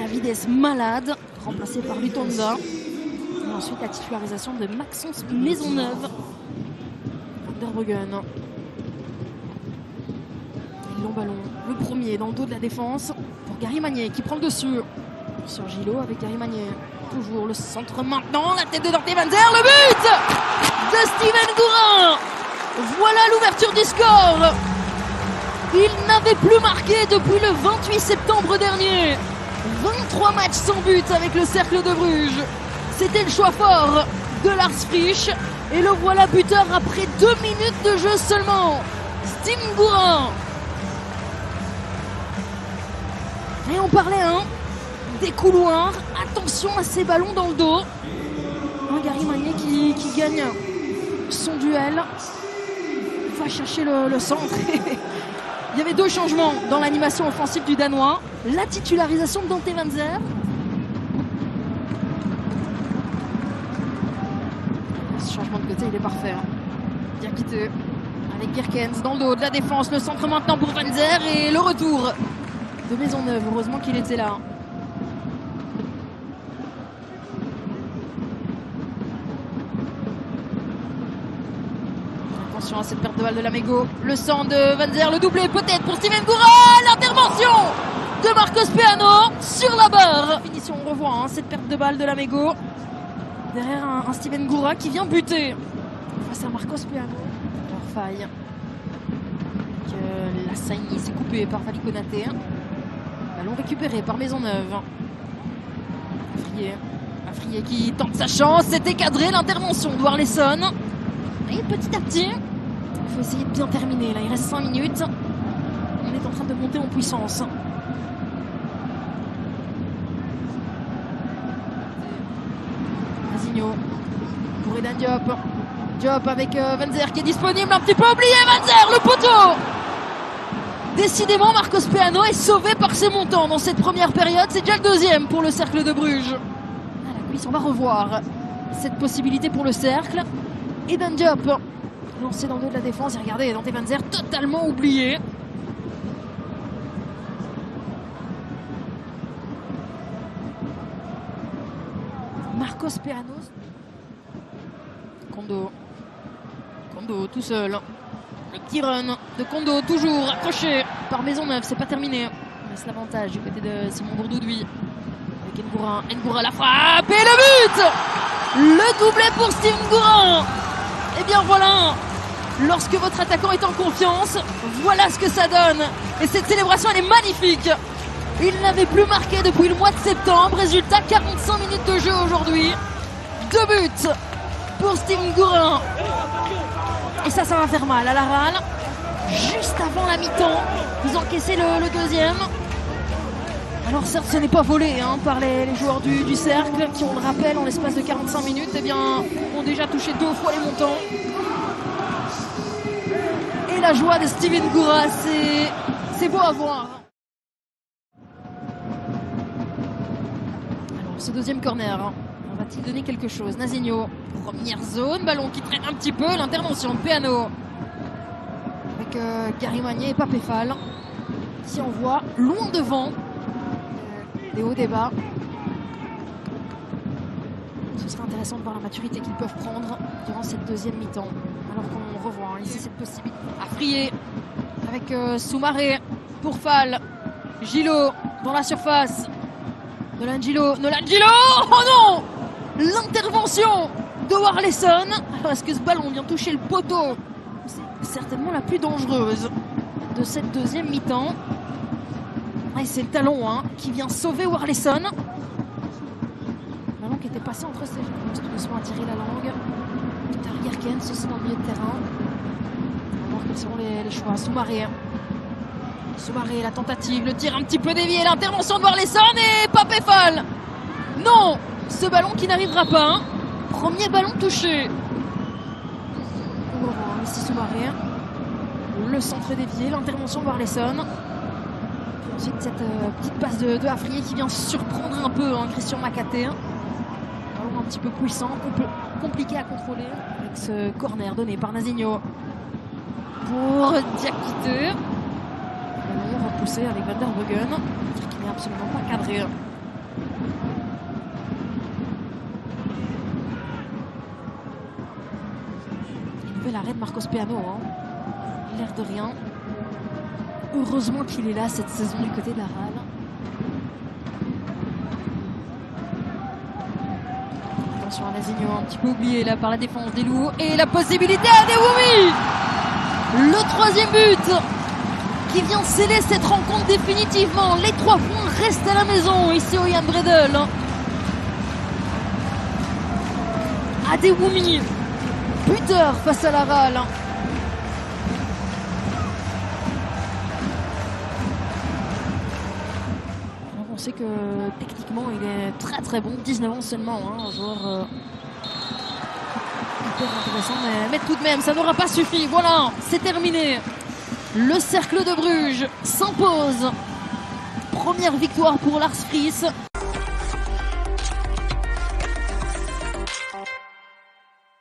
Davides malade, remplacé par Lutonda. Et ensuite la titularisation de Maxence Maisonneuve. Vanderbruggen. Long ballon, le premier dans le dos de la défense pour Gary Magnier qui prend le dessus sur Gillot avec Gary Magnier. Toujours le centre maintenant, la tête de Dante Van Zer, le but de Steven Gourin. Voilà l'ouverture du score. Il n'avait plus marqué depuis le 28 septembre dernier. 23 matchs sans but avec le Cercle de Bruges. C'était le choix fort de Lars Frisch et le voilà buteur après 2 minutes de jeu seulement. Steven Gourin. Et on parlait des couloirs. Attention à ces ballons dans le dos. Gary Magnier qui gagne son duel. Il va chercher le centre. Il y avait 2 changements dans l'animation offensive du Danois. La titularisation de Dante Van Zer. Ce changement de côté, il est parfait. Bien quitté. Avec Gerkens dans le dos de la défense. Le centre maintenant pour Van Zer et le retour de Maisonneuve, heureusement qu'il était là. Attention à cette perte de balle de Lamego. Le centre de Van Zer, le doublé peut-être pour Steven Gourin. L'intervention de Marcos Peano sur la barre. Finition, on revoit cette perte de balle de Lamego. Derrière un Steven Gourin qui vient buter face à Marcos Peano. Alors faille. La Saigny s'est coupée par Fali Konaté. Ballon récupéré par Maisonneuve. Afrier qui tente sa chance. C'était cadré l'intervention de Warlesson. Et petit à petit, il faut essayer de bien terminer. Là, il reste 5 minutes. On est en train de monter en puissance. Masigno pour Eden Diop. Diop avec Van Zer qui est disponible. Un petit peu oublié Van Zer, le poteau. Décidément, Marcos Peano est sauvé par ses montants dans cette première période. C'est déjà le 2e pour le Cercle de Bruges. À la cuisse, on va revoir cette possibilité pour le Cercle. Eden Diop, lancé dans le dos de la défense. Et regardez, Dante Van Zer totalement oublié. Marcos Peano. Kondo tout seul. Le petit run de Kondo, toujours accroché par Maisonneuve, c'est pas terminé. On laisse l'avantage du côté de Simon Bourdoudoui. Avec Ngourin, Ngourin la frappe et le but. Le doublé pour Steven Gourin. Et bien voilà, lorsque votre attaquant est en confiance, voilà ce que ça donne. Et cette célébration, elle est magnifique. Il n'avait plus marqué depuis le mois de septembre. Résultat, 45 minutes de jeu aujourd'hui. 2 buts pour Steven Gourin. Et ça va faire mal à la râle. Juste avant la mi-temps, ils ont encaissé le 2e. Alors certes, ce n'est pas volé par les joueurs du Cercle qui, on le rappelle, en l'espace de 45 minutes, ont déjà touché 2 fois les montants. Et la joie de Steven Gourin, c'est beau à voir. Alors ce 2e corner, va-t-il donner quelque chose? Nasigno, première zone, ballon qui traîne un petit peu, l'intervention de Peano avec Gary Magnier et Papéfal qui envoie loin devant des hauts débats. Ce sera intéressant de voir la maturité qu'ils peuvent prendre durant cette 2e mi-temps. Alors qu'on revoit ici cette possibilité. Afrier avec Soumaré pour Fall. Gillot dans la surface. Nolan Gillot. Oh non! L'intervention de Warlesson. Alors est-ce que ce ballon vient toucher le poteau? C'est certainement la plus dangereuse de cette 2e mi-temps. Et c'est le talon qui vient sauver Warlesson. Ballon qui était passé entre ses jambes. Tout doucement à tirer la langue. Peter Gerkens aussi dans le milieu de terrain. On va voir quels seront les choix. Soumaré, la tentative, le tir un petit peu dévié, l'intervention de Warlesson et Papéfal. Non! Ce ballon qui n'arrivera pas. Premier ballon touché. On va voir ici Soumaré. Le centre dévié, l'intervention de Warlesson. Puis ensuite cette petite passe de Afrier qui vient surprendre un peu Christian Makaté. Ballon un petit peu puissant, compliqué à contrôler. Avec ce corner donné par Nasigno pour Diakité. Ballon repoussé avec Vanderbruggen qui n'est absolument pas cadré. peu l'arrêt de Marcos Peano. Hein. L'air de rien. Heureusement qu'il est là cette saison du côté de la Real. Attention à Lazinho, un petit peu oublié là par la défense des Loups. Et la possibilité à Adewumi. Le troisième but qui vient sceller cette rencontre définitivement. Les 3 points restent à la maison ici au Jan Breydel. Adewumi, buteur face à la Real. Donc on sait que techniquement il est très très bon, 19 ans seulement, hein, un joueur hyper intéressant, mais tout de même ça n'aura pas suffi. Voilà, c'est terminé. Le Cercle de Bruges s'impose. Première victoire pour Lars Friis.